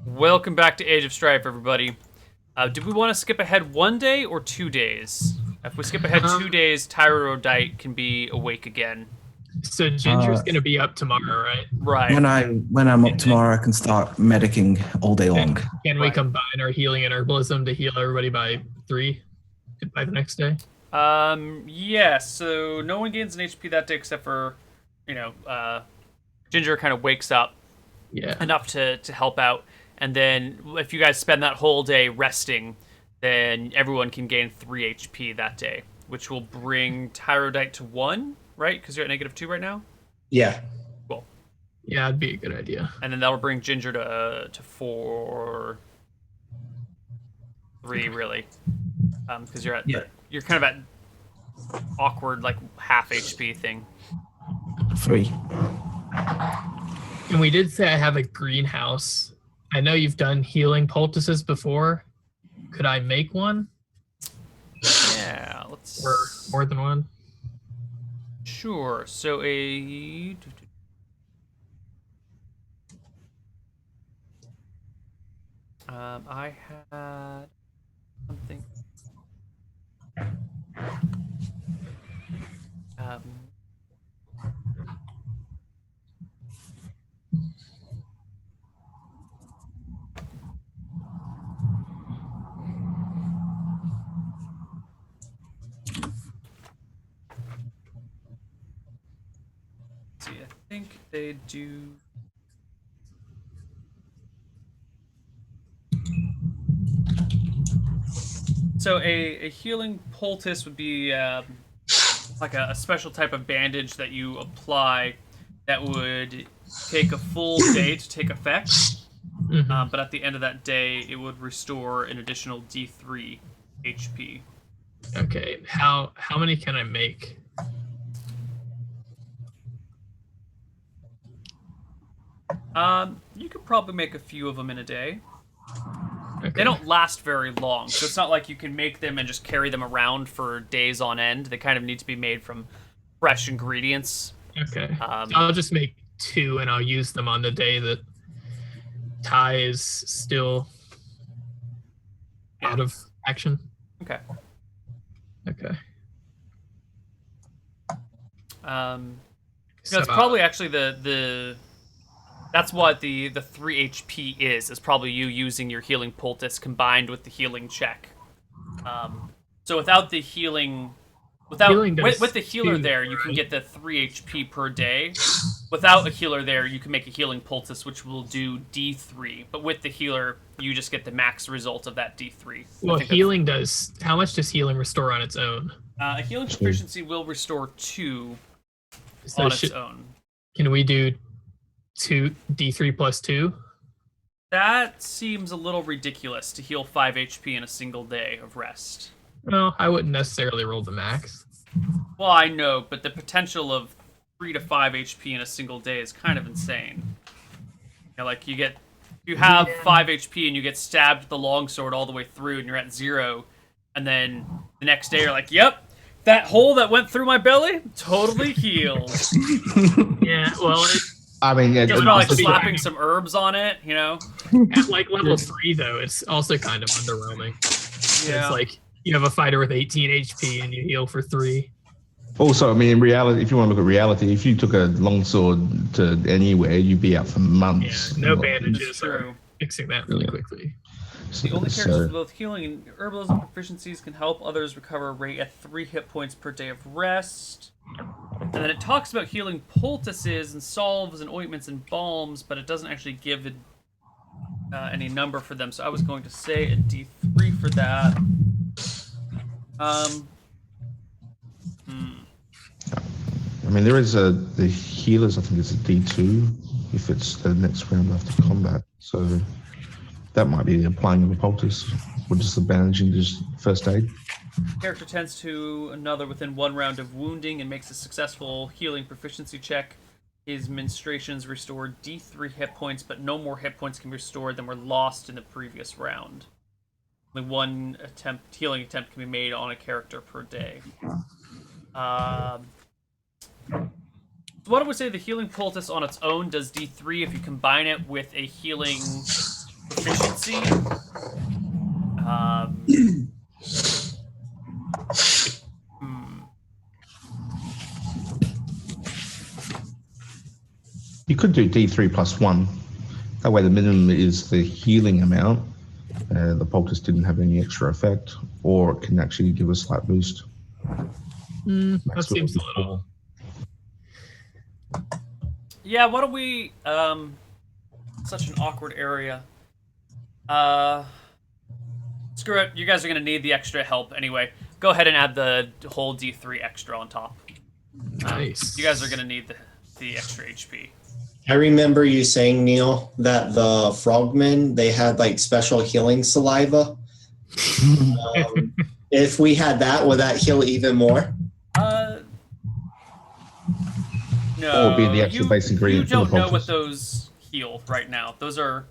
Welcome back to Age of Strife, everybody. Did we want to skip ahead 1 day or 2 days? If we skip ahead 2 days, Tyrodite can be awake again. So Ginger's gonna be up tomorrow, right? Right. When I'm up tomorrow, I can start medicing all day long. Can we combine our healing and herbalism to heal everybody by 3 by the next day? Yeah, so no one gains an HP that day except for, Ginger kind of wakes up enough to help out. And then if you guys spend that whole day resting, then everyone can gain 3 HP that day, which will bring Tyrodite to 1, right? Because you're at -2 right now? Yeah. Cool. Yeah, it'd be a good idea. And then that'll bring Ginger to 4... 3, really. Because you're kind of at awkward, like, half HP thing. 3. And we did say I have a greenhouse. I know you've done healing poultices before. Could I make one? Yeah, let's... Or more than one? Sure. So I had something. See, I think they do. So a healing poultice would be like a special type of bandage that you apply that would take a full day to take effect. Mm-hmm. But at the end of that day, it would restore an additional D3 HP. Okay. How many can I make? You could probably make a few of them in a day. Okay. They don't last very long, so it's not like you can make them and just carry them around for days on end. They kind of need to be made from fresh ingredients. Okay. I'll just make 2, and I'll use them on the day that Ty is still out of action. Okay. Okay. It's probably actually the that's what the 3 HP is probably you using your healing poultice combined with the healing check. So without the healing, with the healer there, you can get the 3 HP per day. Without a healer there, you can make a healing poultice, which will do D3. But with the healer, you just get the max result of that D3. Well, healing does. How much does healing restore on its own? A healing proficiency will restore 2 on its own. Can we do 2 D3 plus 2? That seems a little ridiculous to heal 5 HP in a single day of rest. Well, I wouldn't necessarily roll the max. Well, I know, but the potential of 3 to 5 HP in a single day is kind of insane. Like you have 5 HP and you get stabbed with the longsword all the way through and you're at 0, and then the next day you're like, yep, that hole that went through my belly, totally healed. Yeah, well, I mean, just about like slapping some herbs on it, At like level 3, though, it's also kind of underwhelming. Yeah. It's like you have a fighter with 18 HP and you heal for 3. Also, I mean, in reality, if you want to look at reality, if you took a longsword to anywhere, you'd be out for months. Yeah, no bandages are fixing that really quickly. The only characters with both healing and herbalism proficiencies can help others recover a rate at 3 hit points per day of rest. And then it talks about healing poultices and salves and ointments and balms, but it doesn't actually give any number for them. So I was going to say a D3 for that. I mean, there is the healers. I think it's a D2 if it's the next round after combat. So that might be applying of a poultice or just the bandaging, just first aid. Character tends to another within 1 round of wounding and makes a successful healing proficiency check. His menstruations restore D3 hit points, but no more hit points can be restored than were lost in the previous round. Only 1 healing attempt can be made on a character per day. What I would say, the healing poultice on its own does D3. If you combine it with a healing proficiency. You could do D3 plus 1. That way the minimum is the healing amount. The poultice didn't have any extra effect, or it can actually give a slight boost. That seems a little... Yeah, why don't we... such an awkward area. Screw it. You guys are going to need the extra help anyway. Go ahead and add the whole D3 extra on top. Nice. You guys are going to need the extra HP. I remember you saying, Neil, that the frogmen, they had like special healing saliva. If we had that, would that heal even more? No. Or would be the actual base ingredient. You don't know what those heal right now. Those are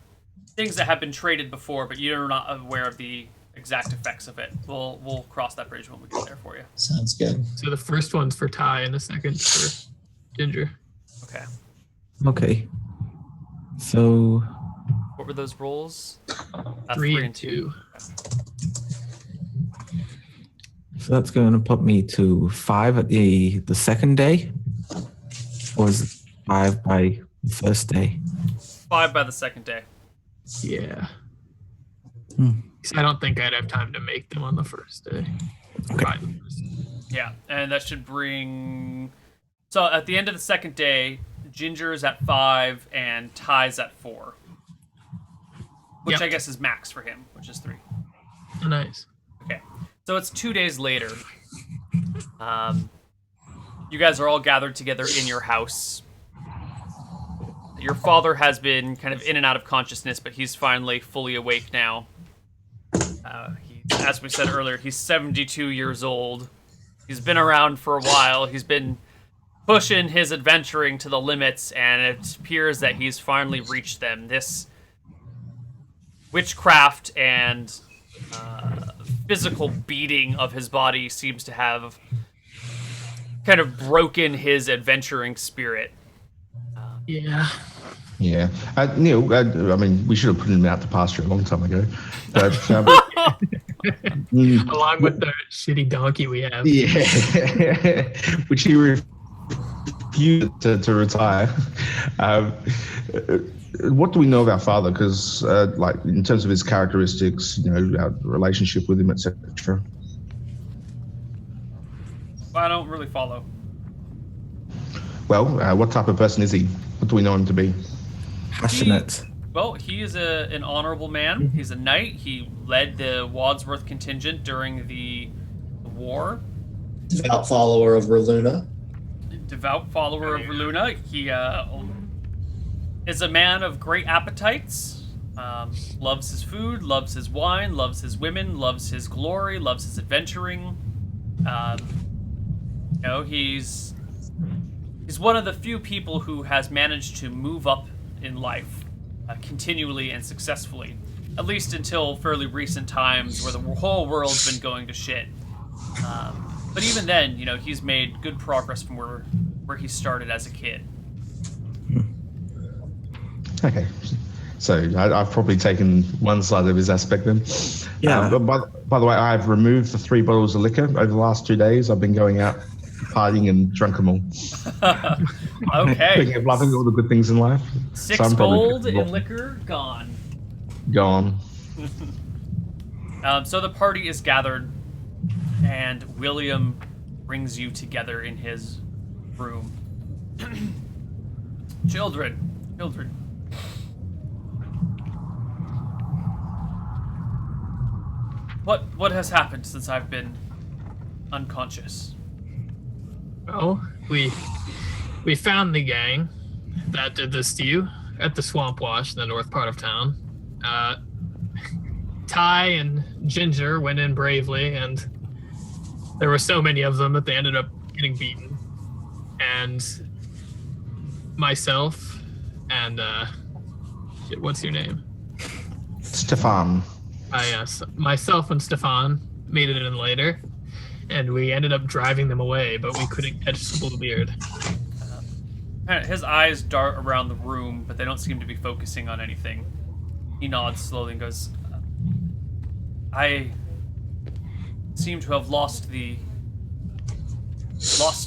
things that have been traded before, but you're not aware of the exact effects of it. We'll cross that bridge when we get there for you. Sounds good. So the first one's for Ty and the second for Ginger. Okay. Okay. So What were those rolls? 3 and 2. So that's going to put me to 5 at the second day, or is it 5 by the first day? 5 by the second day. Yeah. I don't think I'd have time to make them on the first day. Okay. By the first day. Yeah, and that should bring... So at the end of the second day, Ginger's at 5 and Ty's at 4. Which Yep. I guess is max for him, which is 3. Oh, nice. Okay. So it's 2 days later. You guys are all gathered together in your house. Your father has been kind of in and out of consciousness, but he's finally fully awake now. As we said earlier, he's 72 years old. He's been around for a while. He's been pushing his adventuring to the limits, and it appears that he's finally reached them. This witchcraft and physical beating of his body seems to have kind of broken his adventuring spirit. Yeah. Yeah. Neil, I mean, we should have put him out to pasture a long time ago. But, Along with the shitty donkey we have. yeah. Which he refused to retire. What do we know about father? Because, like, in terms of his characteristics, you know, our relationship with him, etc. I don't really follow. Well, what type of person is he? What do we know him to be? Passionate. He is an honorable man. He's a knight. He led the Wadsworth contingent during the war. Devout follower of Reluna. Devout follower of Reluna. He is a man of great appetites. Loves his food, loves his wine, loves his women, loves his glory, loves his adventuring. He's one of the few people who has managed to move up in life continually and successfully, at least until fairly recent times where the whole world's been going to shit. But even then, he's made good progress from where he started as a kid. Okay, so I've probably taken one side of his aspect then. Yeah. By the way, I've removed the 3 bottles of liquor over the last 2 days. I've been going out partying and drunk them all. Okay. Thinking of loving all the good things in life. 6 So I'm probably gold in liquor, gone. Gone. So the party is gathered, and William brings you together in his room. Children. What has happened since I've been unconscious? Well, we found the gang that did this to you at the Swamp Wash in the north part of town. Ty and Ginger went in bravely, and there were so many of them that they ended up getting beaten. And myself and what's your name? Stefan. Yes, myself and Stefan made it in later, and we ended up driving them away, but we couldn't catch Bluebeard. His eyes dart around the room, but they don't seem to be focusing on anything. He nods slowly and goes, I seem to have lost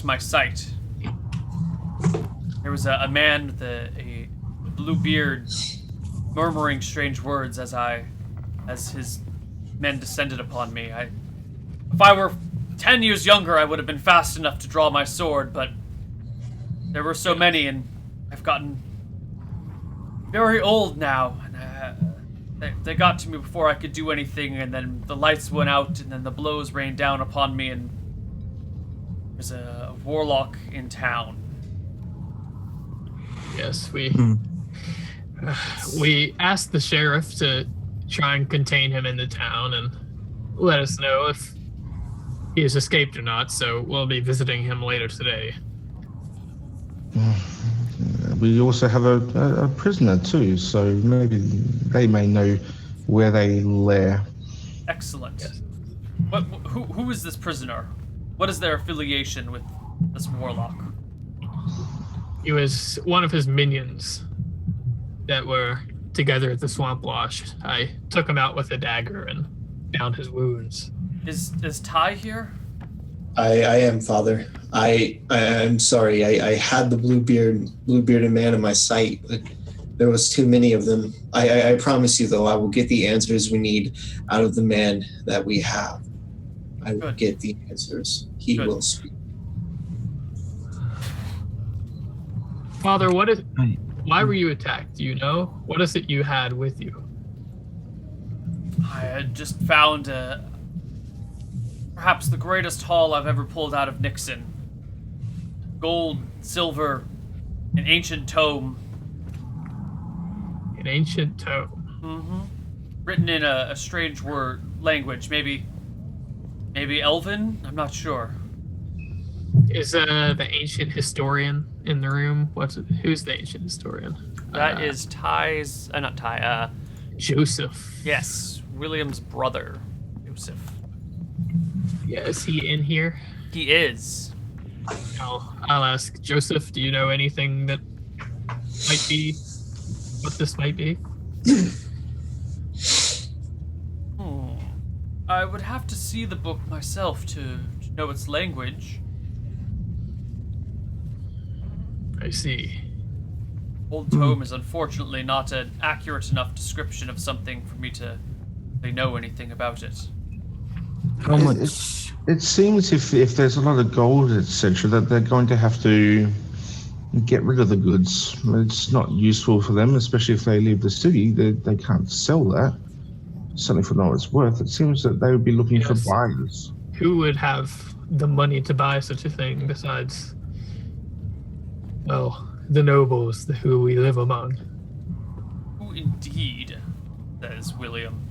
my sight. There was a man with a blue beard murmuring strange words as his men descended upon me. If I were 10 years younger, I would have been fast enough to draw my sword, but there were so many, and I've gotten very old now. And they got to me before I could do anything, and then the lights went out, and then the blows rained down upon me, and there's a warlock in town. Yes, we asked the sheriff to try and contain him in the town and let us know if he has escaped or not, so we'll be visiting him later today. We also have a prisoner too, so maybe they may know where they lair. Excellent. Yes. Who is this prisoner? What is their affiliation with this warlock? He was one of his minions that were together at the swamp wash. I took him out with a dagger and bound his wounds. Is Ty here? I am, Father. I'm sorry. I had the blue-bearded man in my sight, but there was too many of them. I promise you, though, I will get the answers we need out of the man that we have. I will get the answers. He will speak. Father, why were you attacked? Do you know? What is it you had with you? I had just found perhaps the greatest haul I've ever pulled out of Nixon. Gold, silver, an ancient tome. An ancient tome. Mm-hmm. Written in a strange language, maybe Elven? I'm not sure. Is the ancient historian in the room? Who's the ancient historian? That is Ty's, not Ty, Joseph. yes, William's brother, Joseph. Yeah, is he in here? He is. I'll ask Joseph, do you know anything that might be what this might be? I would have to see the book myself to know its language. I see. Old tome is unfortunately not an accurate enough description of something for me to really know anything about it. How much? It seems if there's a lot of gold, etc., that they're going to have to get rid of the goods. It's not useful for them, especially if they leave the city. They can't sell that. Certainly for what it's worth. It seems that they would be looking for buyers. Who would have the money to buy such a thing besides, well, the nobles who we live among? Who indeed, says William.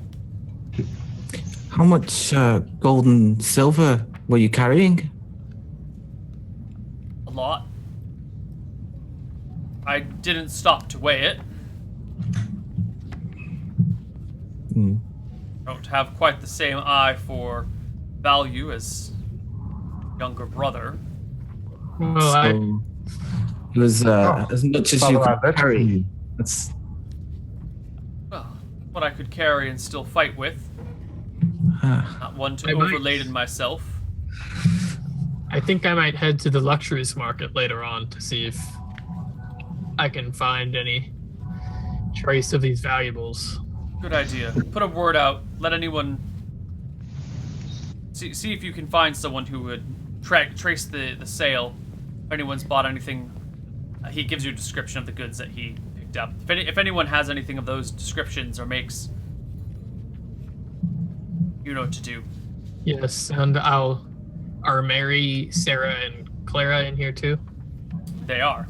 How much gold and silver were you carrying? A lot. I didn't stop to weigh it. Don't have quite the same eye for value as younger brother. Well, it was as much as you could carry. That's What I could carry and still fight with. Not one to overladen myself. I think I might head to the luxuries market later on to see if I can find any trace of these valuables. Good idea. Put a word out. Let anyone see if you can find someone who would trace the sale. If anyone's bought anything, he gives you a description of the goods that he picked up. If anyone has anything of those descriptions or makes, you know what to do. Yes, and are Mary, Sarah, and Clara in here too? They are.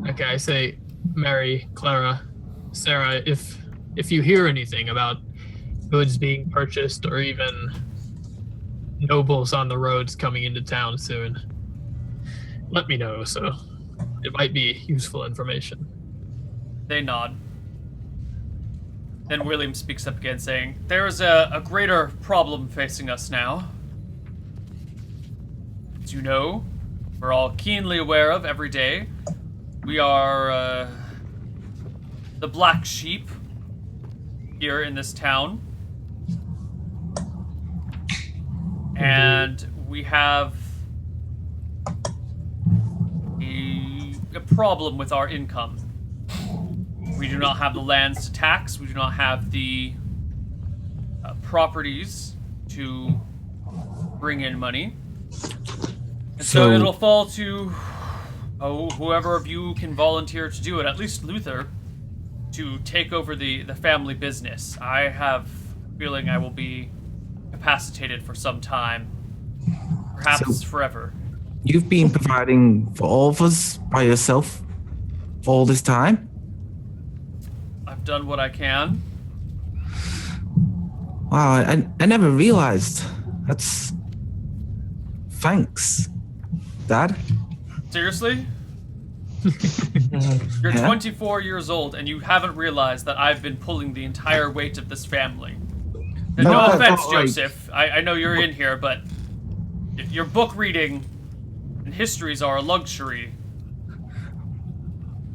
Okay, I say, Mary, Clara, Sarah, if you hear anything about goods being purchased or even nobles on the roads coming into town soon, let me know, so it might be useful information. They nod. Then William speaks up again, saying, there is a greater problem facing us now. As you know, we're all keenly aware of every day. We are the black sheep here in this town. And we have a problem with our income. We do not have the lands to tax. We do not have the properties to bring in money. And so it'll fall to whoever of you can volunteer to do it, at least Luther, to take over the family business. I have a feeling I will be incapacitated for some time, perhaps forever. You've been providing for all of us by yourself all this time? I've done what I can. Wow, I never realized. Thanks, Dad. Seriously? You're 24 years old and you haven't realized that I've been pulling the entire weight of this family. No offense, Joseph. I know you're in here, but your book reading and histories are a luxury.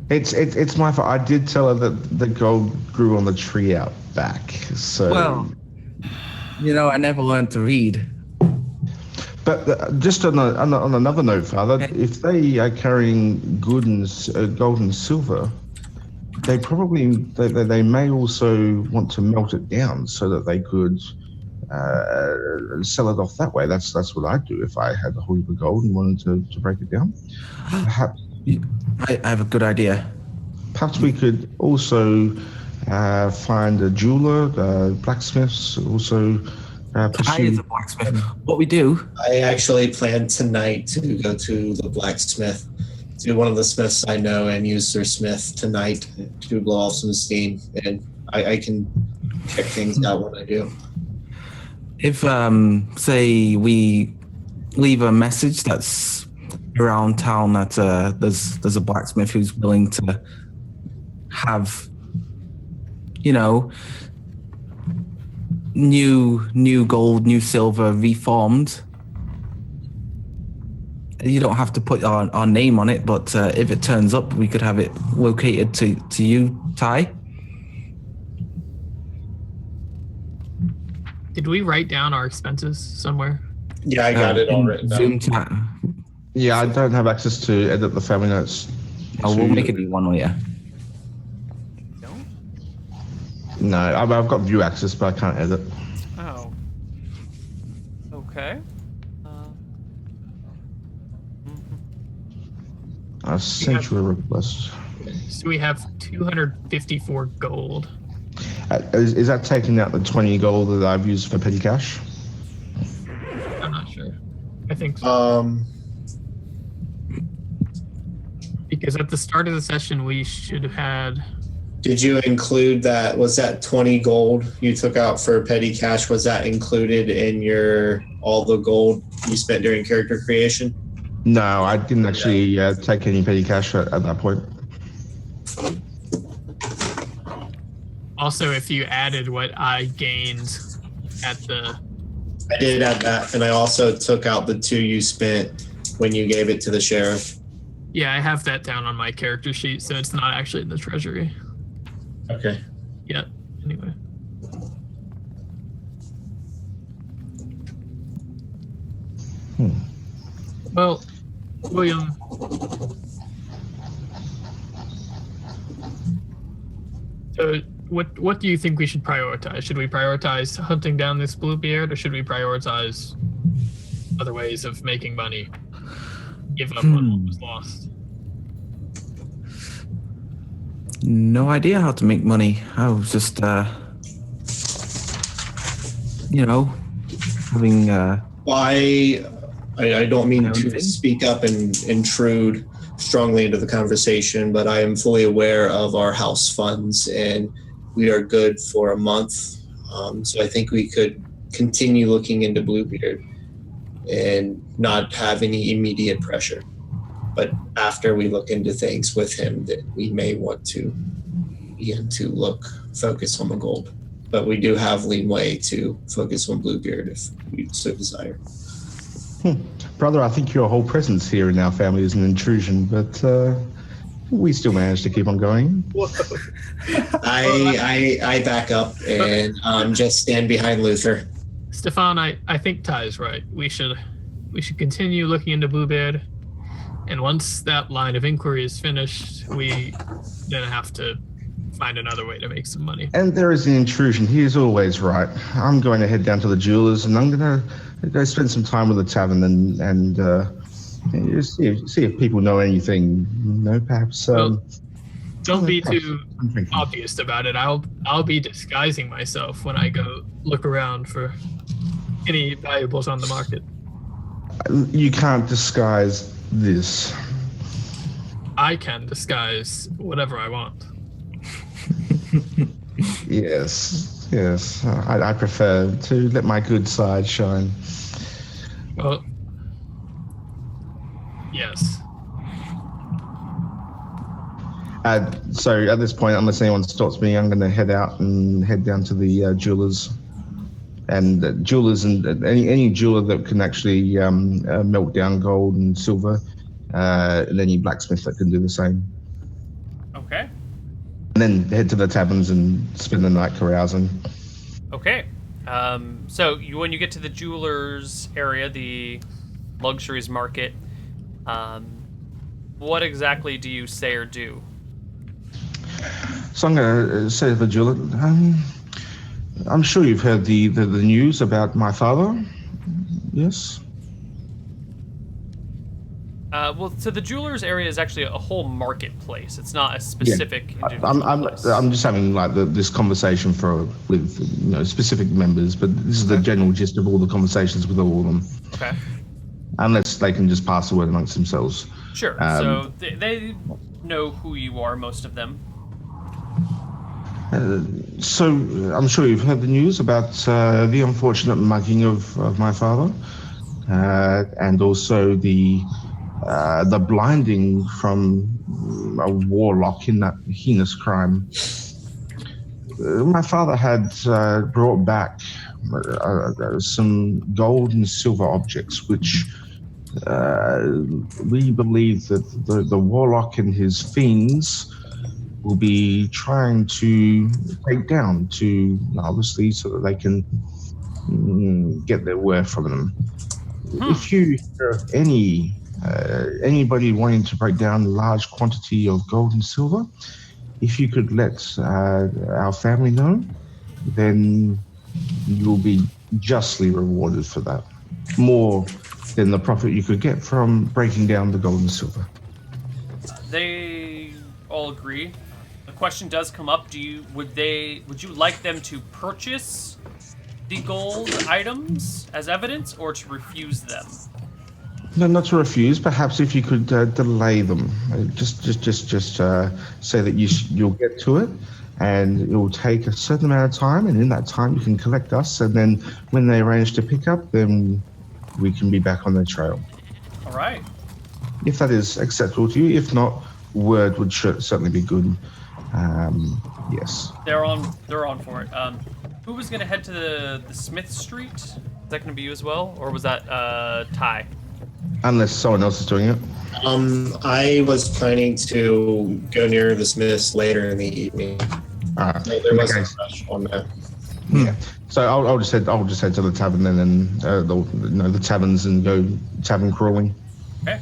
It's my fault. I did tell her that the gold grew on the tree out back. So Well, I never learned to read. But just on another note, Father, if they are carrying gold and silver, they may also want to melt it down so that they could sell it off that way. That's what I'd do if I had a whole heap of gold and wanted to break it down. Perhaps I have a good idea. perhaps we could also find a jeweler, blacksmiths, also I is a blacksmith. What we do? I actually plan tonight to go to the blacksmith, to one of the smiths I know, and use their smith tonight to blow off some steam, and I can check things out when I do. If say we leave a message that's around town that there's a blacksmith who's willing to have, new gold, new silver reformed. You don't have to put our name on it, but if it turns up, we could have it located to you, Ty. Did we write down our expenses somewhere? Yeah, I got it all written down. Zoom chat. Yeah, I don't have access to edit the family notes. We'll make it one later. No, I've got view access, but I can't edit. Oh. Okay. I sent you a request. So we have 254 gold. Is that taking out the 20 gold that I've used for petty cash? I'm not sure. I think so. Because at the start of the session, we should have had... Did you include that? Was that 20 gold you took out for petty cash? Was that included in all the gold you spent during character creation? No, I didn't actually take any petty cash at that point. Also, if you added what I gained at the... I did add that, and I also took out the 2 you spent when you gave it to the sheriff. Yeah, I have that down on my character sheet, so it's not actually in the treasury. Okay. Yeah, anyway. Well, William, so what do you think we should prioritize? Should we prioritize hunting down this Bluebeard, or should we prioritize other ways of making money? Give up on what was lost. No idea how to make money. I was just, having. Well, I don't mean to speak up and intrude strongly into the conversation, but I am fully aware of our house funds, and we are good for a month. So I think we could continue looking into Bluebeard and not have any immediate pressure. But after we look into things with him, that we may want to begin to focus on the gold. But we do have leeway to focus on Bluebeard if we so desire. Brother, I think your whole presence here in our family is an intrusion, but we still managed to keep on going. I back up and just stand behind Luther. Stefan, I think Ty is right. We should continue looking into Bluebeard, and once that line of inquiry is finished, we then have to find another way to make some money. And there is an intrusion. He is always right. I'm going to head down to the jewelers, and I'm going to go spend some time with the tavern and see if people know anything. Perhaps. Don't be too obvious about it. I'll be disguising myself when I go look around for any valuables on the market. You can't disguise this. I can disguise whatever I want. Yes. I prefer to let my good side shine. Well, yes. So at this point, unless anyone stops me, I'm going to head out and head down to the jewelers. And jewelers and any jeweler that can actually melt down gold and silver, and any blacksmith that can do the same. Okay. And then head to the taverns and spend the night carousing. Okay. So when you get to the jewelers area, the luxuries market, what exactly do you say or do? So I'm going to say to the jeweler, I'm sure you've heard the news about my father. Yes? Well, so the jewelers area is actually a whole marketplace. It's not a specific individual place. I'm just having like this conversation with specific members, but this is the general gist of all the conversations with all of them. Okay. Unless they can just pass the word amongst themselves. Sure. So they know who you are, most of them. So I'm sure you've heard the news about the unfortunate mugging of my father, and also the blinding from a warlock in that heinous crime. My father had brought back some gold and silver objects, which we believe that the warlock and his fiends will be trying to take down, to obviously so that they can get their worth from them. If you hear of anybody wanting to break down a large quantity of gold and silver, if you could let our family know, then you'll be justly rewarded for that. More than the profit you could get from breaking down the gold and silver. They all agree. The question does come up: would you like them to purchase the gold items as evidence, or to refuse them? No, not to refuse. Perhaps if you could delay them, just say that you'll get to it, and it will take a certain amount of time, and in that time you can collect us, and then when they arrange to pick up, then we can be back on their trail. All right. If that is acceptable to you. If not, word would certainly be good. Yes. They're on for it. Who was going to head to the Smith Street? Is that going to be you as well, or was that Ty? Unless someone else is doing it. I was planning to go near the Smiths later in the evening. All right. So there wasn't a rush on that. Yeah. So I'll just head to the tavern then, and the taverns, and go tavern crawling. Okay.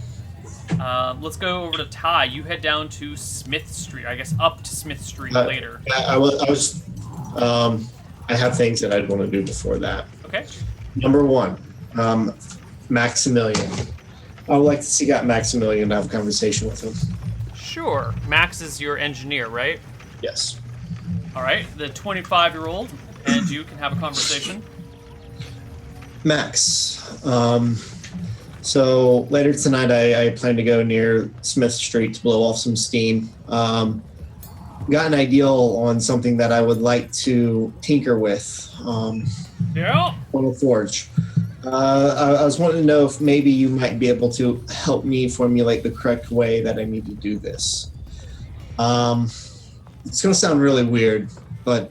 Let's go over to Ty. You head down to Smith Street. I guess up to Smith Street later. I have things that I'd want to do before that. Okay. Number one, Maximilian. I would like to see Maximilian to have a conversation with him. Sure. Max is your engineer, right? Yes. All right. The 25-year-old and you can have a conversation. Max. So later tonight, I plan to go near Smith Street to blow off some steam. Got an idea on something that I would like to tinker with. Yeah. On a forge. I was wanting to know if maybe you might be able to help me formulate the correct way that I need to do this. It's going to sound really weird, but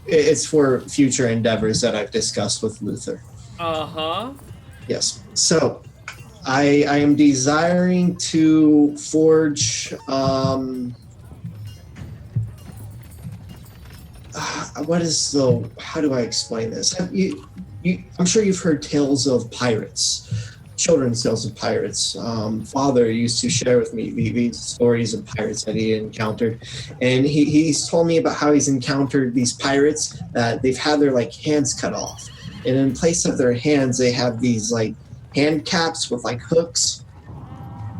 it's for future endeavors that I've discussed with Luther. Uh-huh. Yes. So, I am desiring to forge. What is the? How do I explain this? I'm sure you've heard tales of pirates, children's tales of pirates. Father used to share with me these stories of pirates that he encountered, and he's told me about how he's encountered these pirates that they've had their like hands cut off, and in place of their hands, they have these like hand caps with like hooks.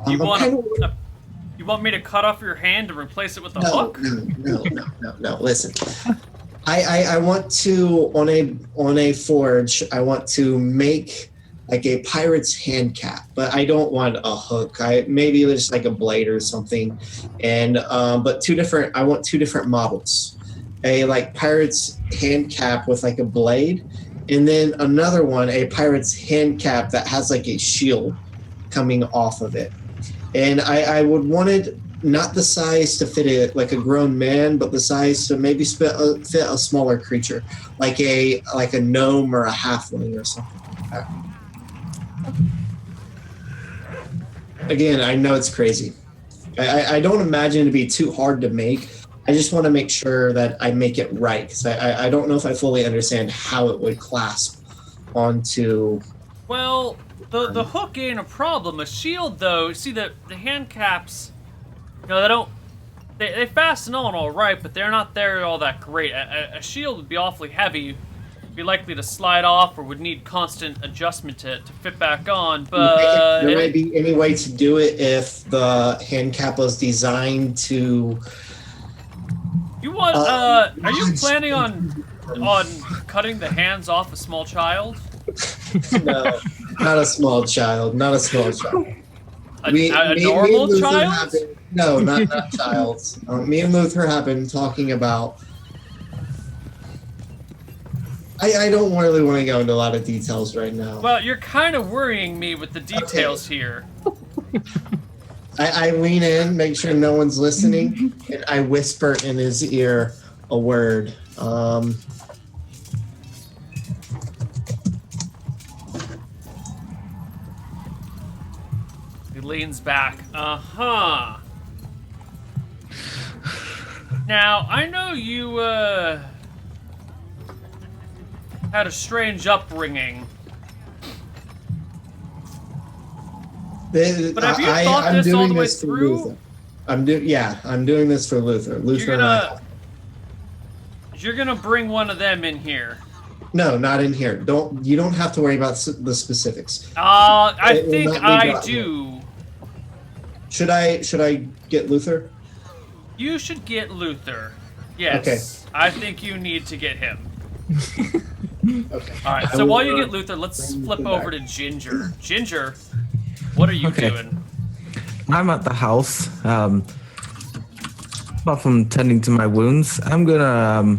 You want me to cut off your hand and replace it with a hook? No. Listen, I want to on a forge. I want to make like a pirate's hand cap, but I don't want a hook. Maybe just like a blade or something. And but I want two different models. A like pirate's hand cap with like a blade, and then another one, a pirate's hand cap that has like a shield coming off of it. And I would want it not the size to fit it like a grown man, but the size to maybe fit a smaller creature, like a gnome or a halfling or something like that. Again, I know it's crazy. I don't imagine it to be too hard to make. I just want to make sure that I make it right, because I don't know if I fully understand how it would clasp onto. Well, the hook ain't a problem. A shield, though, see the hand caps, they fasten on all right, but they're not all that great. A shield would be awfully heavy, be likely to slide off, or would need constant adjustment to fit back on. But there might be any way to do it if the hand cap was designed to. You want? Are you planning on cutting the hands off a small child? No, not a small child. Not a small child. A normal child? No, not child. Me and Luther have been talking about. I don't really want to go into a lot of details right now. Well, you're kind of worrying me with the details here. I lean in, make sure no one's listening, and I whisper in his ear a word. He leans back. Uh-huh. Now, I know you, had a strange upbringing. But have you thought this all the way through? I'm doing this for Luther. You're gonna bring one of them in here. No, not in here. You don't have to worry about the specifics. I think I do. Should I get Luther? You should get Luther. Yes. Okay. I think you need to get him. Okay. All right. So while you get Luther, let's flip over to Ginger. Ginger, what are you doing? I'm at the house. Apart from tending to my wounds, I'm gonna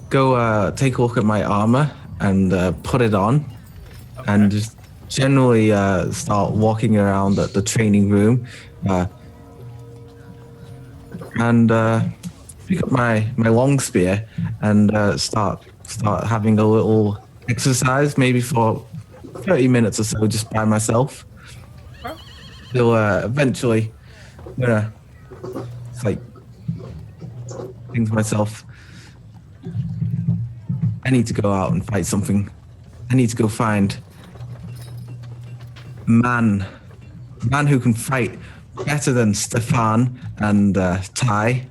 go take a look at my armor and put it on, and just generally start walking around the training room, and pick up my long spear and start having a little exercise, maybe for 30 minutes or so, just by myself. Till eventually, it's like think to myself, I need to go out and fight something. I need to go find a man who can fight better than Stefan and Ty.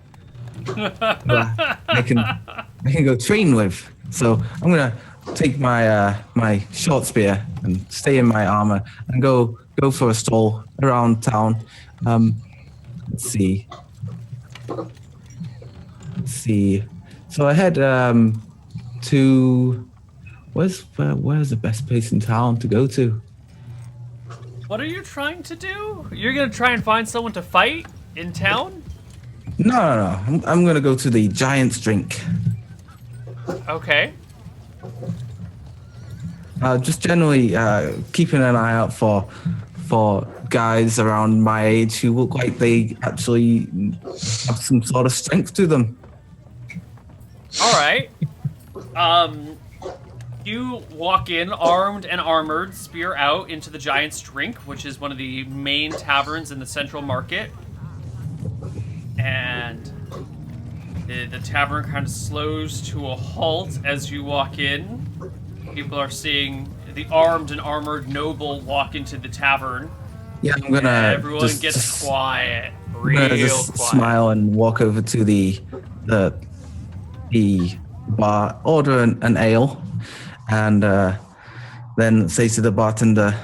I can go train with. So I'm gonna take my my short spear and stay in my armor and go for a stroll around town. Let's see. So I head to where's the best place in town to go to? What are you trying to do? You're gonna try and find someone to fight in town? No. I'm gonna go to the Giant's Drink. Okay. Just generally keeping an eye out for guys around my age who look like they actually have some sort of strength to them. All right. You walk in, armed and armored, spear out into the Giant's Drink, which is one of the main taverns in the central market. And the tavern kind of slows to a halt as you walk in. People are seeing the armed and armored noble walk into the tavern. Yeah, I'm gonna. Everyone gets quiet, real quiet. Smile and walk over to the bar, order an ale, and then say to the bartender,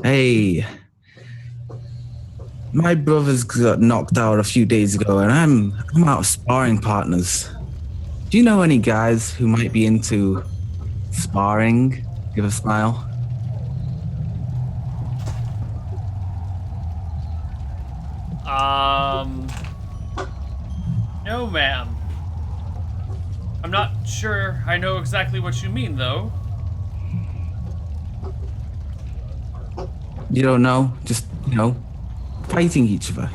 "Hey, my brother's got knocked out a few days ago, and I'm out of sparring partners. Do you know any guys who might be into sparring?" Give a smile. No, ma'am. I'm not sure I know exactly what you mean, though. You don't know? Just, fighting each other.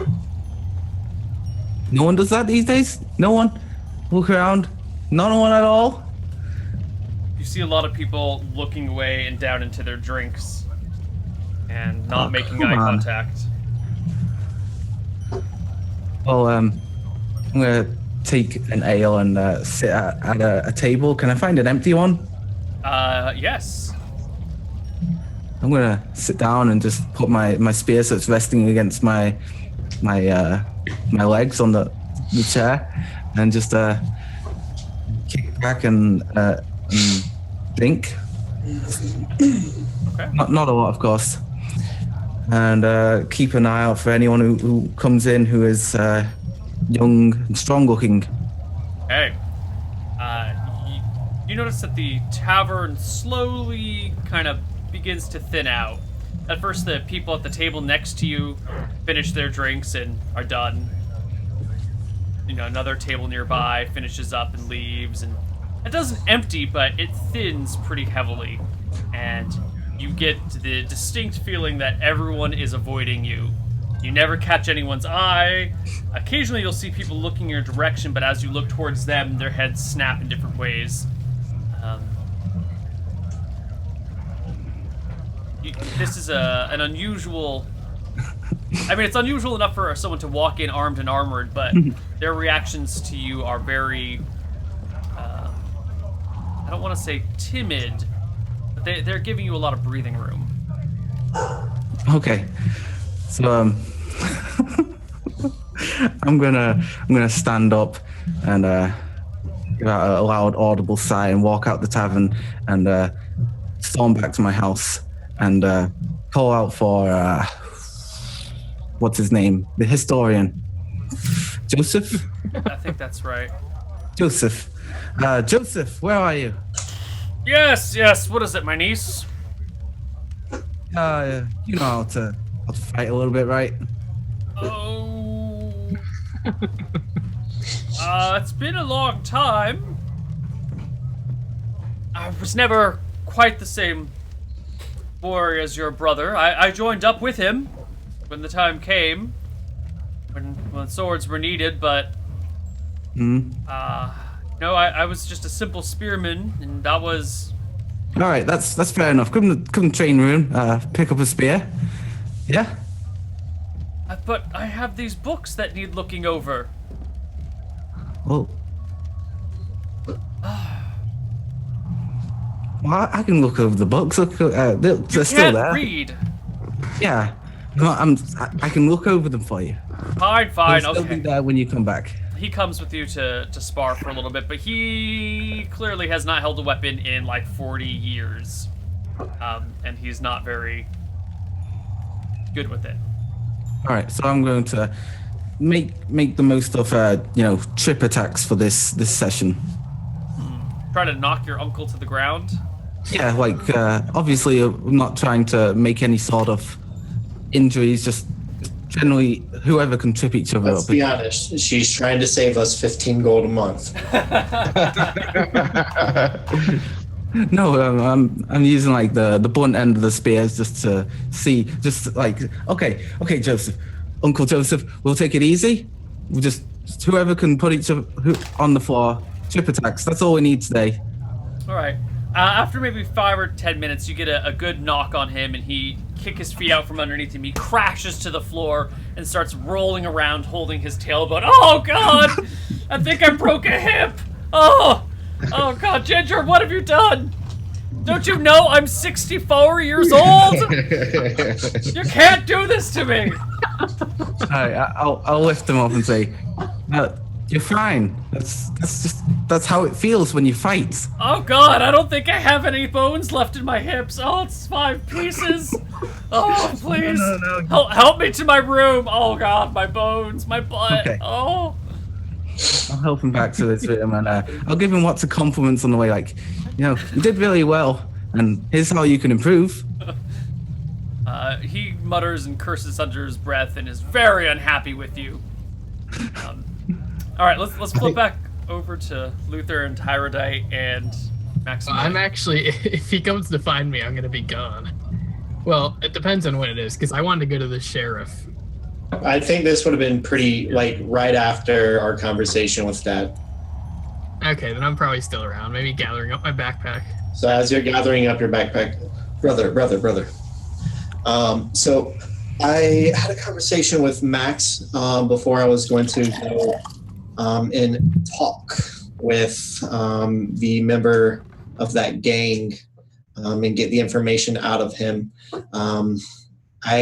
No one does that these days? No one? Look around. No one at all? You see a lot of people looking away and down into their drinks and not making eye contact. Well, I'm gonna take an ale and sit at a table. Can I find an empty one? Yes. I'm gonna sit down and just put my spear so it's resting against my legs on the chair, and just kick back and drink. Okay. Not a lot, of course. And keep an eye out for anyone who comes in who is young and strong-looking. Hey. You notice that the tavern slowly kind of begins to thin out. At first, the people at the table next to you finish their drinks and are done. Another table nearby finishes up and leaves, and it doesn't empty, but it thins pretty heavily. And you get the distinct feeling that everyone is avoiding you. You never catch anyone's eye. Occasionally you'll see people looking in your direction, but as you look towards them, their heads snap in different ways. This is an unusual... I mean, it's unusual enough for someone to walk in armed and armored, but their reactions to you are very... I don't want to say timid, but they're giving you a lot of breathing room. Okay, so I'm gonna stand up and give out a loud, audible sigh and walk out the tavern and storm back to my house and call out for what's his name, the historian, Joseph. I think that's right. Joseph, where are you? Yes. What is it, my niece? You know how to fight a little bit, right? Oh. It's been a long time. I was never quite the same warrior as your brother. I joined up with him when the time came, when swords were needed, but no, I was just a simple spearman, and that was... All right, that's fair enough. Come to the train room, pick up a spear. Yeah? But I have these books that need looking over. Well, I can look over the books. Look, they're still there. Read. Yeah, no, I can look over them for you. Fine, They'll still be there when you come back. He comes with you to spar for a little bit, but he clearly has not held a weapon in like 40 years. And he's not very good with it. All right, so I'm going to make the most of trip attacks for this session. Try to knock your uncle to the ground? Yeah, obviously I'm not trying to make any sort of injuries, just generally whoever can trip each other Let's up. be honest, she's trying to save us 15 gold a month. No, I'm using the blunt end of the spears just to see, okay, Joseph, Uncle Joseph, we'll take it easy. We'll just whoever can put each other on the floor, trip attacks. That's all we need today. All right. After maybe 5 or 10 minutes, you get a good knock on him, and he kicks his feet out from underneath him. He crashes to the floor and starts rolling around, holding his tailbone. Oh God! I think I broke a hip. Oh God, Ginger, what have you done? Don't you know I'm 64 years old? You can't do this to me. I'll lift him up and say, "You're fine. That's how it feels when you fight." Oh God, I don't think I have any bones left in my hips. Oh, it's 5 pieces. Oh, please. No. Help me to my room. Oh God, my bones, my butt. Okay. Oh. I'll help him back to this room, and I'll give him lots of compliments on the way. Like, you did really well, and here's how you can improve. He mutters and curses under his breath and is very unhappy with you. All right, let's flip back over to Luther and Tyrodite and Maximilian. I'm actually, if he comes to find me, I'm gonna be gone. Well, it depends on when it is, because I wanted to go to the sheriff. I think this would have been pretty, like, right after our conversation with Dad. Okay, then I'm probably still around, maybe gathering up my backpack. So as you're gathering up your backpack, brother. So I had a conversation with Max before I was going to go and talk with the member of that gang and get the information out of him. I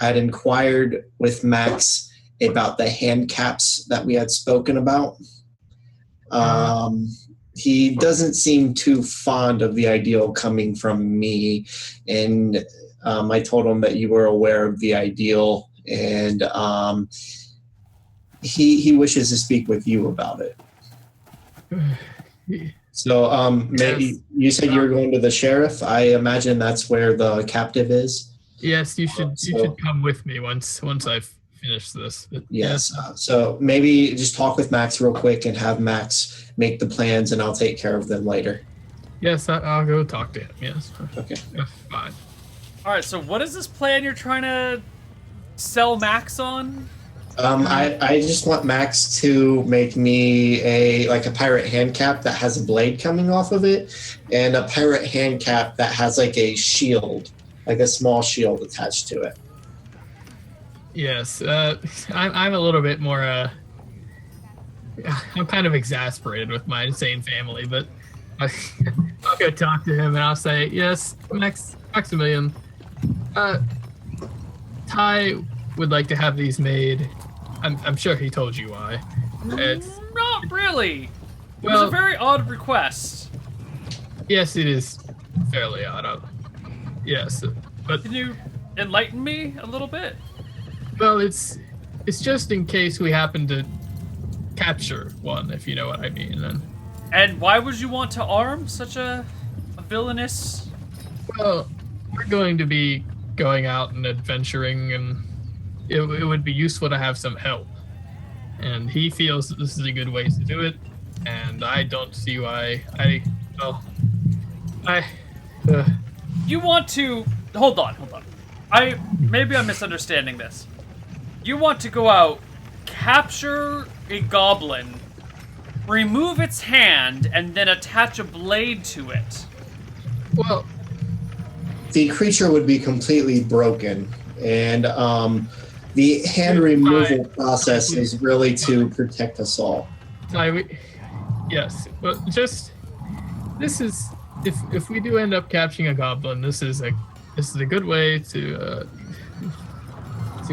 had inquired with Max about the hand caps that we had spoken about. He doesn't seem too fond of the ideal coming from me, and I told him that you were aware of the ideal, and he wishes to speak with you about it. So maybe you said you were going to the sheriff. I imagine that's where the captive is. Yes, you should come with me once I've finished this. Yes. So maybe just talk with Max real quick and have Max make the plans, and I'll take care of them later. Yes, I'll go talk to him. Yes. Okay. Fine. All right, so what is this plan you're trying to sell Max on? I just want Max to make me a pirate hand cap that has a blade coming off of it, and a pirate hand cap that has like a shield, like a small shield attached to it. Yes, I'm a little bit more. I'm kind of exasperated with my insane family, but I'll go talk to him and I'll say, yes, Maximilian. Ty would like to have these made. I'm sure he told you why. Not really. It was a very odd request. Yes, it is fairly odd. Yes, but Can you enlighten me a little bit? well, it's just in case we happen to capture one, if you know what I mean. And why would you want to arm such a villainous? Well, we're going to be going out and adventuring, and it would be useful to have some help. And he feels that this is a good way to do it, and I don't see why. You want to hold on. Maybe I'm misunderstanding this. You want to go out, capture a goblin, remove its hand, and then attach a blade to it. Well, The creature would be completely broken, and the hand removal process is really to protect us all. yes, but just this is if we do end up capturing a goblin, this is a good way to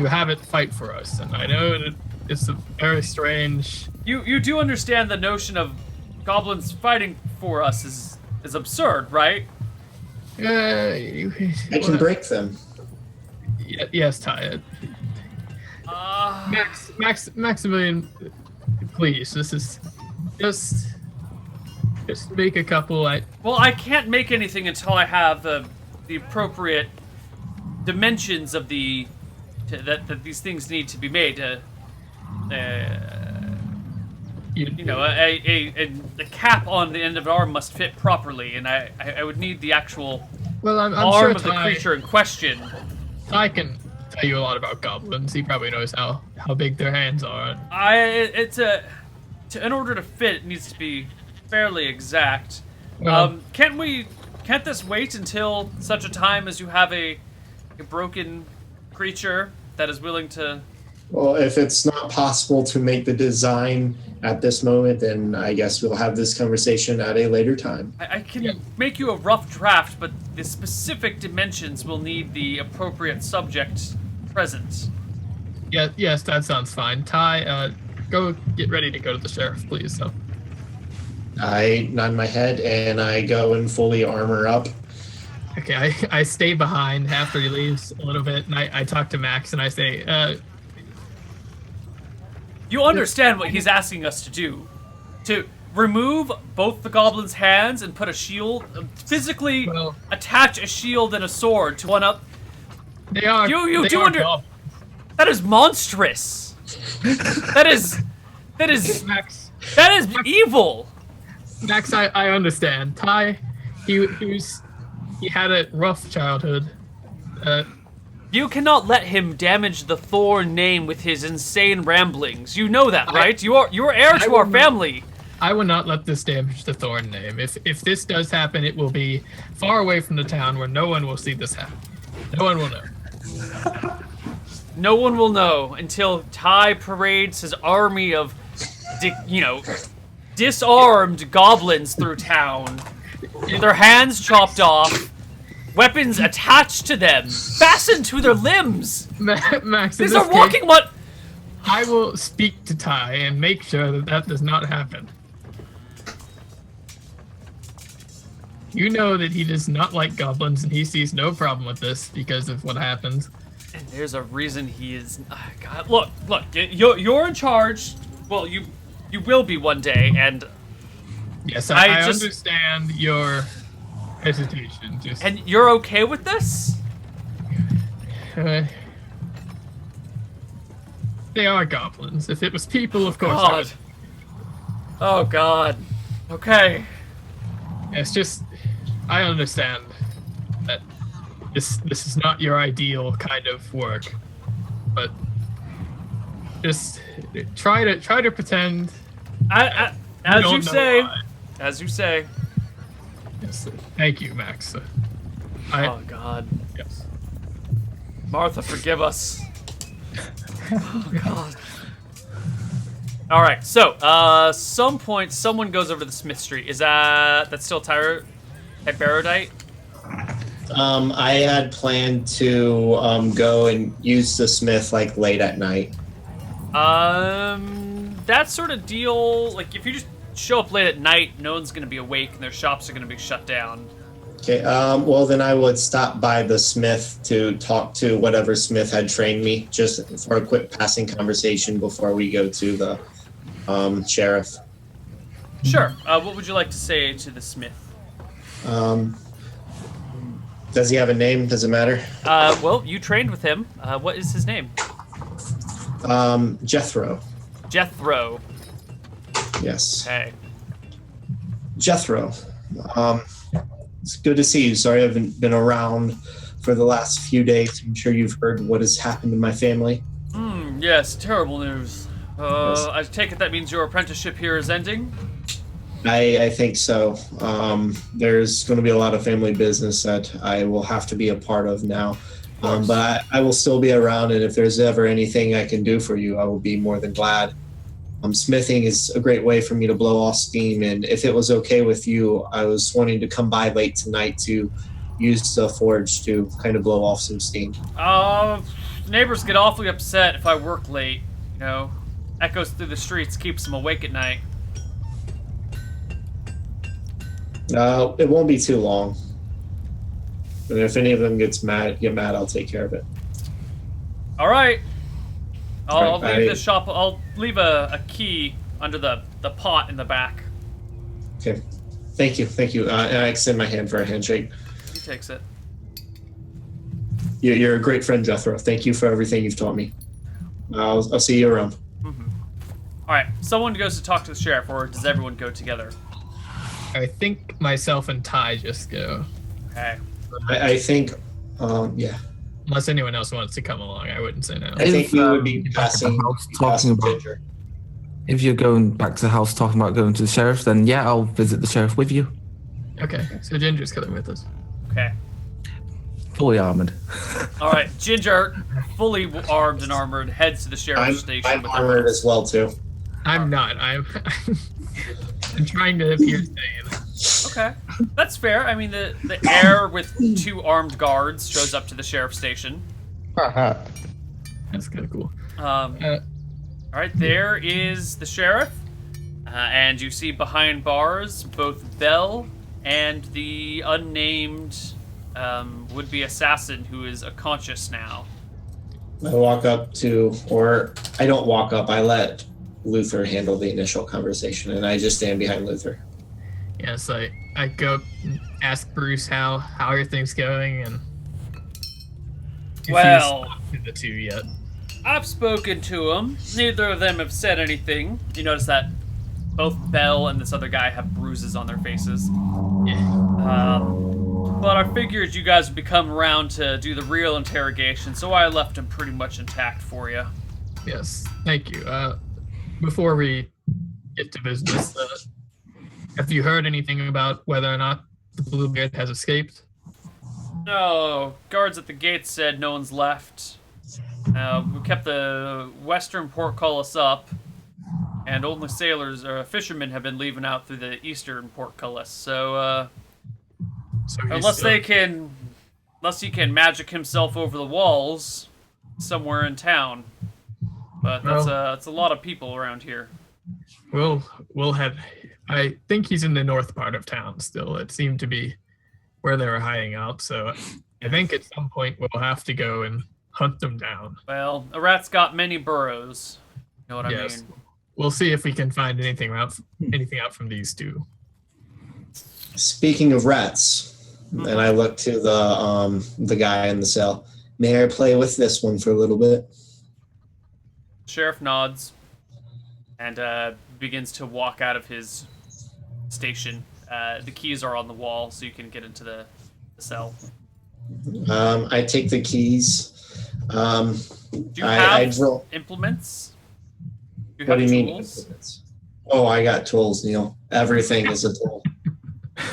have it fight for us. And I know that it's a very strange. You do understand the notion of goblins fighting for us is absurd, right? I can break them. Yes, Ty. Maximilian, please. This is just make a couple. Well, I can't make anything until I have the appropriate dimensions of that these things need to be made. A cap on the end of an arm must fit properly, and I would need the actual I'm arm sure of the creature in question. I can tell you a lot about goblins. He probably knows how big their hands are. In order to fit, it needs to be fairly exact. Can't this wait until such a time as you have a broken creature that is willing to? Well, if it's not possible to make the design at this moment, then I guess we'll have this conversation at a later time. I can make you a rough draft, but the specific dimensions will need the appropriate subject present. Yeah, yes, that sounds fine. Ty, go get ready to go to the sheriff, please. So. I nod my head and I go and fully armor up. Okay, I stay behind after he leaves a little bit, and I talk to Max and I say, You understand what he's asking us to do. To remove both the goblin's hands and put a shield, physically attach a shield and a sword to one up. They are. You do under. That is monstrous. that is Max. That is evil. Max, I understand. Ty, he had a rough childhood. You cannot let him damage the Thorn name with his insane ramblings. You know that, right? You are heir to our family. I will not let this damage the Thorn name. If this does happen, it will be far away from the town where no one will see this happen. No one will know. No one will know until Ty parades his army of, disarmed goblins through town. Their hands chopped off, weapons attached to them, fastened to their limbs. Max, these are walking what? I will speak to Ty and make sure that does not happen. You know that he does not like goblins, and he sees no problem with this because of what happened. And there's a reason he is. God, look! You're in charge. Well, you will be one day, and yes, I understand your hesitation. And you're okay with this? They are goblins. If it was people, of course. God. Oh God. Okay. It's just, I understand that this is not your ideal kind of work, but just try to pretend. As you say. As you say. Yes. Thank you, Max. Oh God. Yes. Martha, forgive us. Oh God. All right. So, some point, someone goes over to the Smith Street. Is that's still Tyra at Barodite? I had planned to go and use the Smith like late at night. That sort of deal. Like, if you just show up late at night, no one's gonna be awake, and their shops are gonna be shut down. Okay. Well, then I would stop by the Smith to talk to whatever Smith had trained me, just for a quick passing conversation before we go to the sheriff. Sure. What would you like to say to the Smith? Does he have a name? Does it matter? Well, you trained with him. What is his name? Jethro. Jethro. Yes. Okay. Jethro. It's good to see you. Sorry I haven't been around for the last few days. I'm sure you've heard what has happened to my family. Yes, terrible news. Yes. I take it that means your apprenticeship here is ending? I think so. There's going to be a lot of family business that I will have to be a part of now. But I will still be around, and if there's ever anything I can do for you, I will be more than glad. Smithing is a great way for me to blow off steam, and if it was okay with you, I was wanting to come by late tonight to use the forge to kind of blow off some steam. Neighbors get awfully upset if I work late, Echoes through the streets, keeps them awake at night. It won't be too long. And if any of them get mad, I'll take care of it. All right. I'll Right, leave the shop. I'll leave a key under the pot in the back. Okay. Thank you. And I extend my hand for a handshake. He takes it. You're a great friend, Jethro. Thank you for everything you've taught me. I'll see you around. Mm-hmm. All right. Someone goes to talk to the sheriff, or does everyone go together? I think myself and Ty just go. Okay. I think, yeah. Unless anyone else wants to come along, I wouldn't say no. I think we would be back to the passing house talking about. Ginger. If you're going back to the house talking about going to the sheriff, then yeah, I'll visit the sheriff with you. Okay, so Ginger's coming with us. Okay. Fully armored. All right, Ginger, fully armed and armored, heads to the sheriff's station. I'm with armored as well too. I'm not. I'm trying to appear sane. Okay, that's fair. I mean, the heir with 2 armed guards shows up to the sheriff's station. That's kind of cool. All right, there is the sheriff, and you see behind bars both Bell and the unnamed would-be assassin who is unconscious now. I walk up to, or I don't walk up. I let Luther handle the initial conversation, and I just stand behind Luther. Yes, I go up and ask Bruce how are things going, and if Well, he's talked to the two yet. I've spoken to them. Neither of them have said anything. You notice that both Bell and this other guy have bruises on their faces. Yeah. But I figured you guys would be coming around to do the real interrogation, so I left them pretty much intact for you. Yes, thank you. Before we get to business, have you heard anything about whether or not the Bluebeard has escaped? No, guards at the gate said no one's left. We kept the western portcullis up, and only sailors or fishermen have been leaving out through the eastern portcullis. So, unless he can magic himself over the walls somewhere in town. But that's a lot of people around here. We'll have. I think he's in the north part of town still. It seemed to be where they were hiding out. So I think at some point we'll have to go and hunt them down. Well, a rat's got many burrows. You know what I Yes. mean? We'll see if we can find anything out from these two. Speaking of rats, and I look to the guy in the cell. May I play with this one for a little bit? Sheriff nods and begins to walk out of his station. The keys are on the wall, so you can get into the cell. I take the keys. Do you I have drill. implements? Do you What have do you tools? mean? Oh, I got tools, Neil. Everything is a tool.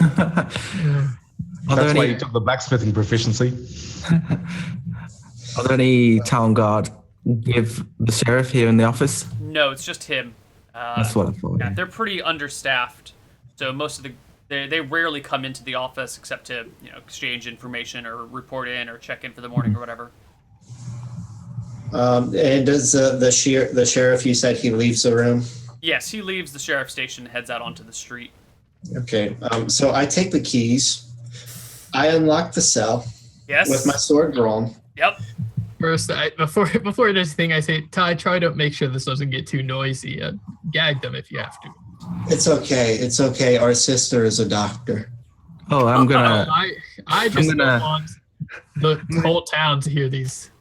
Are there That's why any, you took the blacksmithing proficiency. are there any town guard with the sheriff here in the office? No, it's just him. That's what I thought. Yeah, they're pretty understaffed, so most of they rarely come into the office except to exchange information or report in or check in for the morning or whatever. And does the sheriff? You said he leaves the room. Yes, he leaves the sheriff's station and heads out onto the street. Okay. So I take the keys. I unlock the cell Yes. with my sword drawn. Yep. First, before this thing, I say, Ty, try to make sure this doesn't get too noisy. Gag them if you have to. It's okay. It's okay. Our sister is a doctor. Oh, I'm gonna. I just gonna- don't want the whole town to hear these.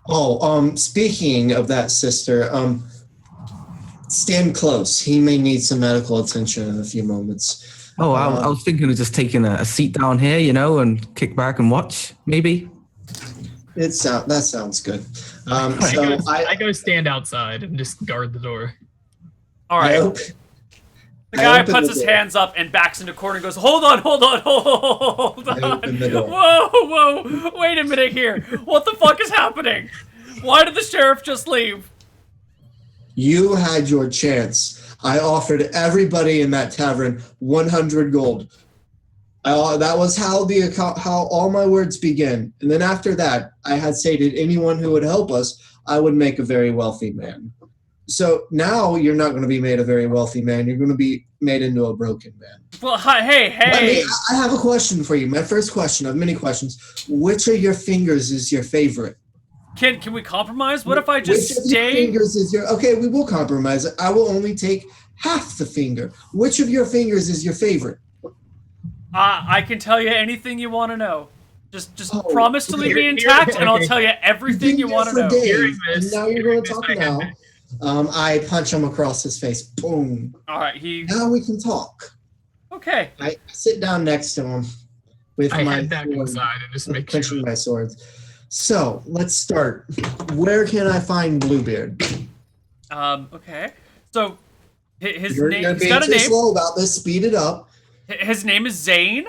Oh, speaking of that sister, stand close. He may need some medical attention in a few moments. Oh, I was thinking of just taking a seat down here, and kick back and watch, maybe. That sounds good. I go stand outside and just guard the door. All right. Nope. The guy open puts the his door. hands up and backs into a corner and goes, hold on. I open the door. Whoa, wait a minute here. What the fuck is happening? Why did the sheriff just leave? You had your chance. I offered everybody in that tavern 100 gold. That was how all my words begin. And then after that, I had stated anyone who would help us, I would make a very wealthy man. So now you're not going to be made a very wealthy man. You're going to be made into a broken man. Well, hey. I have a question for you. My first question. I have many questions. Which of your fingers is your favorite? Can we compromise? What if I just Which of your stay? fingers is your? Okay, we will compromise. I will only take half the finger. Which of your fingers is your favorite? I can tell you anything you want to know. Just Oh, promise to leave me here- intact, here- and I'll okay. tell you everything you Been want to there know. for days, Hearing this- and now you're hearing going to this, talk I now. have I punch him across his face. Boom. All right, he. Now we can talk. Okay. I sit down next to him with I my head back sword, inside and just make punching sure. my swords. So let's start. Where can I find Bluebeard? Okay. So his You're name. being He's got a too name. slow about this. Speed it up. His name is Zane.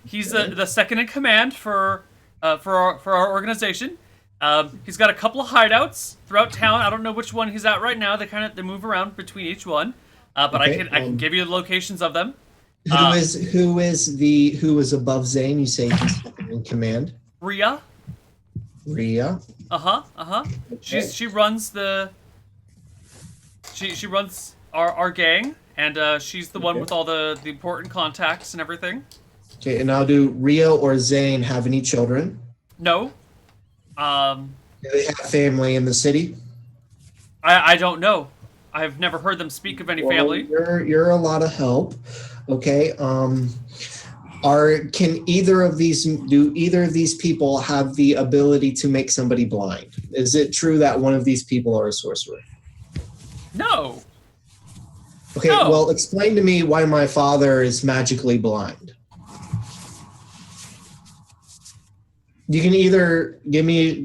He's the second in command for our organization. He's got a couple of hideouts throughout town. I don't know which one he's at right now. They move around between each one. But Okay, I can give you the locations of them. Who is above Zane? You say he's second in command. Rhea. Rhea. Okay. She runs she runs our gang, and she's the one with all the important contacts and everything. Okay, and now do Rhea or Zane have any children? No. Do they have family in the city? I don't know. I've never heard them speak of any family. You're a lot of help. Okay. Do either of these people have the ability to make somebody blind? Is it true that one of these people are a sorcerer? No. Okay, No. well, explain to me why my father is magically blind. You can either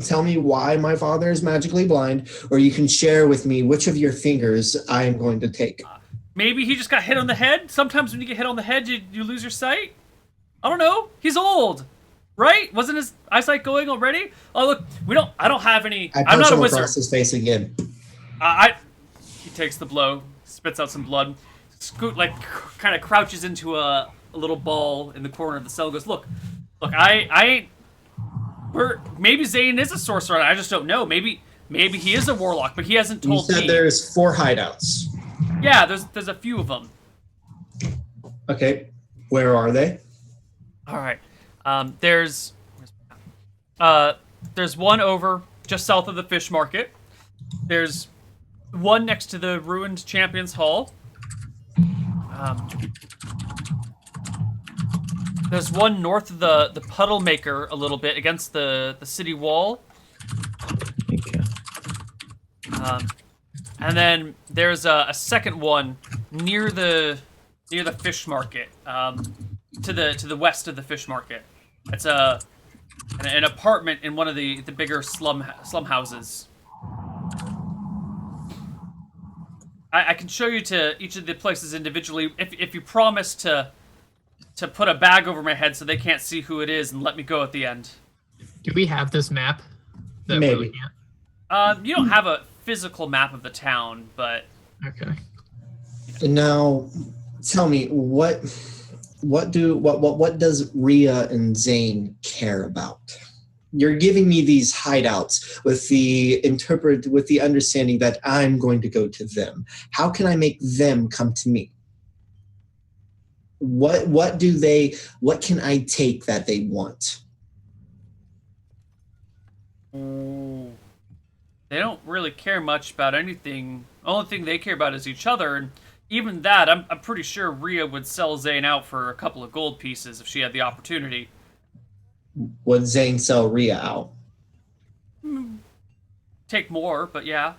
tell me why my father is magically blind, or you can share with me which of your fingers I am going to take. Maybe he just got hit on the head. Sometimes when you get hit on the head, you lose your sight. I don't know. He's old, right? Wasn't his eyesight going already? Oh look, I don't have any. I'm not a wizard. Across his face again. He takes the blow, spits out some blood, kind of crouches into a little ball in the corner of the cell. And goes, look, I ain't. Maybe Zane is a sorcerer. I just don't know. Maybe he is a warlock, but he hasn't told me. You said there's 4 hideouts. Yeah, there's a few of them. Okay, where are they? All right. There's one over just south of the fish market. There's one next to the ruined Champions Hall. There's one north of the Puddle Maker a little bit against the city wall. Okay. And then there's a second one near the fish market, to the west of the fish market. It's an apartment in one of the bigger slum houses. I can show you to each of the places individually if you promise to put a bag over my head so they can't see who it is and let me go at the end. Do we have this map? That Maybe. we're looking at? You don't have a physical map of the town, but Okay. And now, tell me what does Rhea and Zane care about? You're giving me these hideouts with the understanding that I'm going to go to them. How can I make them come to me? What can I take that they want? they don't really care much about anything. The only thing they care about is each other, and even that, I'm pretty sure Rhea would sell Zane out for a couple of gold pieces if she had the opportunity. Would Zane sell Rhea out? Take more, but yeah.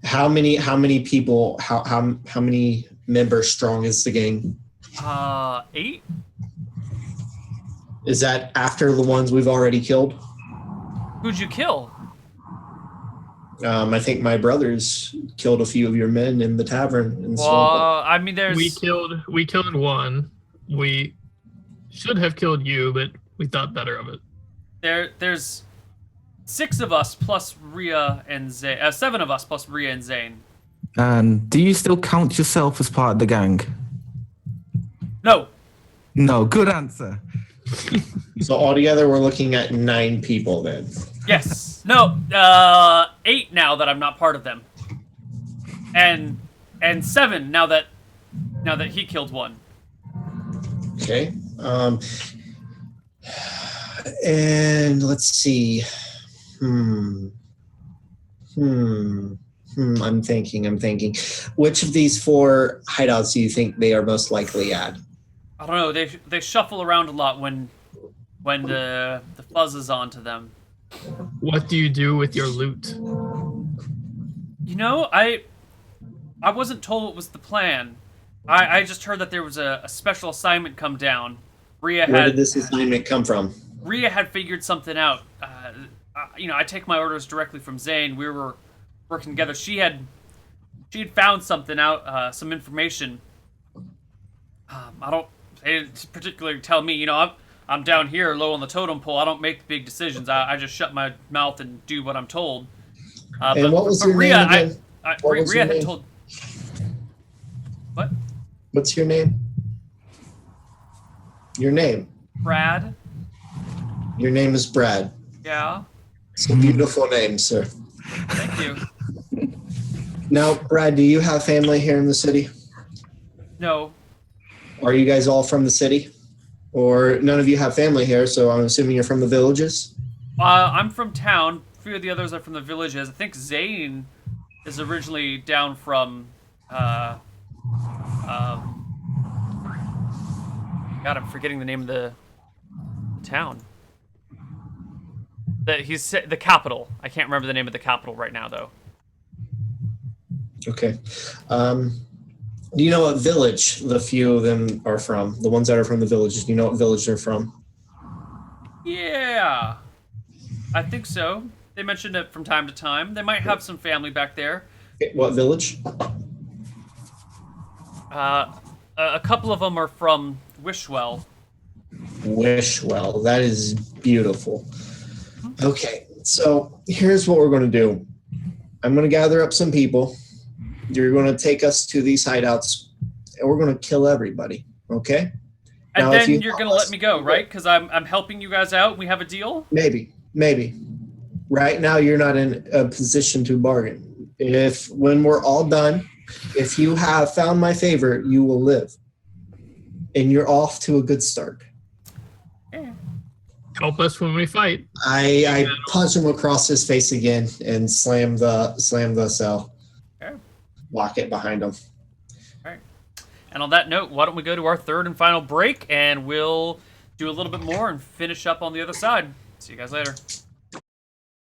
How many people? How many members strong is the gang? 8? Is that after the ones we've already killed? Who'd you kill? I think my brothers killed a few of your men in the tavern. In Well, I mean, there's... We killed one. We should have killed you, but we thought better of it. There's 6 of us plus Rhea and Zane. 7 of us plus Rhea and Zane. And do you still count yourself as part of the gang? No. No, good answer. So altogether, we're looking at 9 people then. Yes. No. 8 now that I'm not part of them. And 7 now that he killed one. Okay. And let's see. I'm thinking. Which of these 4 hideouts do you think they are most likely at? I don't know. They shuffle around a lot when the fuzz is onto them. What do you do with your loot? You know, I wasn't told what was the plan. I just heard that there was a special assignment come down. Where did this assignment come from? Rhea had figured something out. I take my orders directly from Zane. We were working together. She had she had found something out, some information. They didn't particularly tell me. I'm down here, low on the totem pole. I don't make big decisions. I just shut my mouth and do what I'm told. And what was your Rhea, name again? What was Rhea your had name? told. What? What's your name? Your name. Brad? Your name is Brad. Yeah. It's a beautiful name, sir. Thank you. Now, Brad, do you have family here in the city? No. Are you guys all from the city? Or none of you have family here, so I'm assuming you're from the villages? I'm from town. A few of the others are from the villages. I think Zane is originally down from. God, I'm forgetting the name of the town. He's the capital. I can't remember the name of the capital right now, though. Okay. Do you know what village the few of them are from? The ones that are from the villages, do you know what village they're from? Yeah, I think so. They mentioned it from time to time. They might have some family back there. Okay, what village? A couple of them are from Wishwell. Wishwell. That is beautiful. Okay, so here's what we're going to do. I'm going to gather up some people. You're going to take us to these hideouts, and we're going to kill everybody, okay? And Now, then if you're going to let me go, right? Because I'm helping you guys out. We have a deal? Maybe. Right now, you're not in a position to bargain. When we're all done, if you have found my favor, you will live. And you're off to a good start. Help us when we fight. I punch him across his face again and slam the cell. Okay. Lock it behind him. All right. And on that note, why don't we go to our third and final break, and we'll do a little bit more and finish up on the other side. See you guys later.